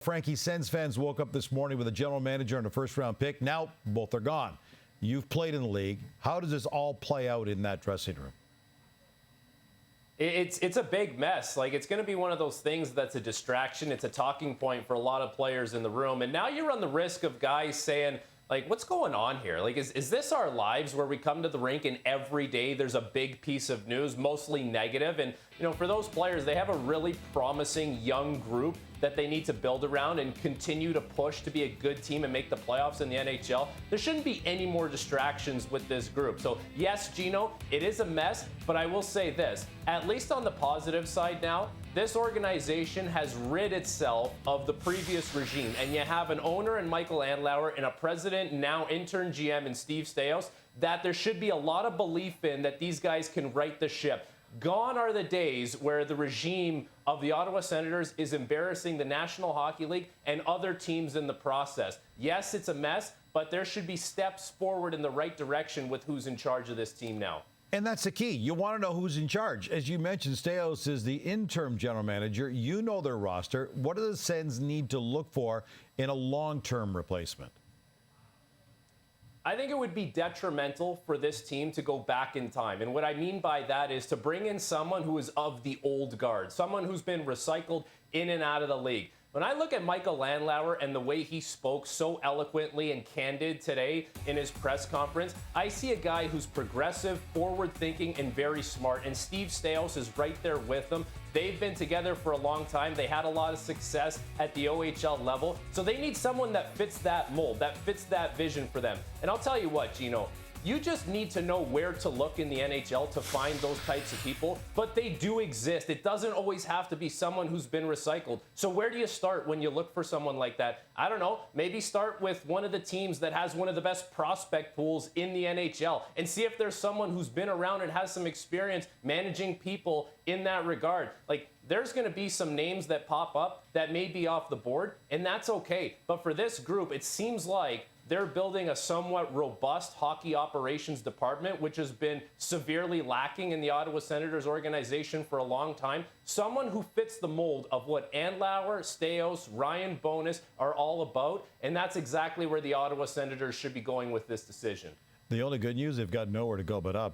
Frankie, Sens fans woke up this morning with a general manager and a first-round pick. Now both are gone. You've played in the league. How does this all play out in that dressing room? It's a big mess. Like, it's going to be one of those things that's a distraction. It's a talking point for a lot of players in the room. And now you run the risk of guys saying, like, what's going on here? Like, is this our lives where we come to the rink and every day there's a big piece of news, mostly negative? And, you know, for those players, they have a really promising young group that they need to build around and continue to push to be a good team and make the playoffs in the NHL. There shouldn't be any more distractions with this group. So yes, Gino, it is a mess, but I will say this, at least on the positive side now, this organization has rid itself of the previous regime, and you have an owner in Michael Andlauer and a president, now intern GM in Steve Staios, that there should be a lot of belief in that these guys can right the ship. Gone are the days where the regime of the Ottawa Senators is embarrassing the National Hockey League and other teams in the process. Yes, it's a mess, but there should be steps forward in the right direction with who's in charge of this team now. And that's the key. You want to know who's in charge. As you mentioned, Staios is the interim general manager. You know their roster. What do the Sens need to look for in a long-term replacement? I think it would be detrimental for this team to go back in time. And what I mean by that is to bring in someone who is of the old guard, someone who's been recycled in and out of the league. When I look at Michael Andlauer and the way he spoke so eloquently and candid today in his press conference, I see a guy who's progressive, forward-thinking, and very smart. And Steve Staios is right there with him. They've been together for a long time. They had a lot of success at the OHL level. So they need someone that fits that mold, that fits that vision for them. And I'll tell you what, Gino, you just need to know where to look in the NHL to find those types of people, but they do exist. It doesn't always have to be someone who's been recycled. So where do you start when you look for someone like that? I don't know, maybe start with one of the teams that has one of the best prospect pools in the NHL and see if there's someone who's been around and has some experience managing people in that regard. Like, there's going to be some names that pop up that may be off the board, and that's okay. But for this group, it seems like they're building a somewhat robust hockey operations department, which has been severely lacking in the Ottawa Senators organization for a long time. Someone who fits the mold of what Andlauer, Staios, Ryan Bowness are all about, and that's exactly where the Ottawa Senators should be going with this decision. The only good news, they've got nowhere to go but up.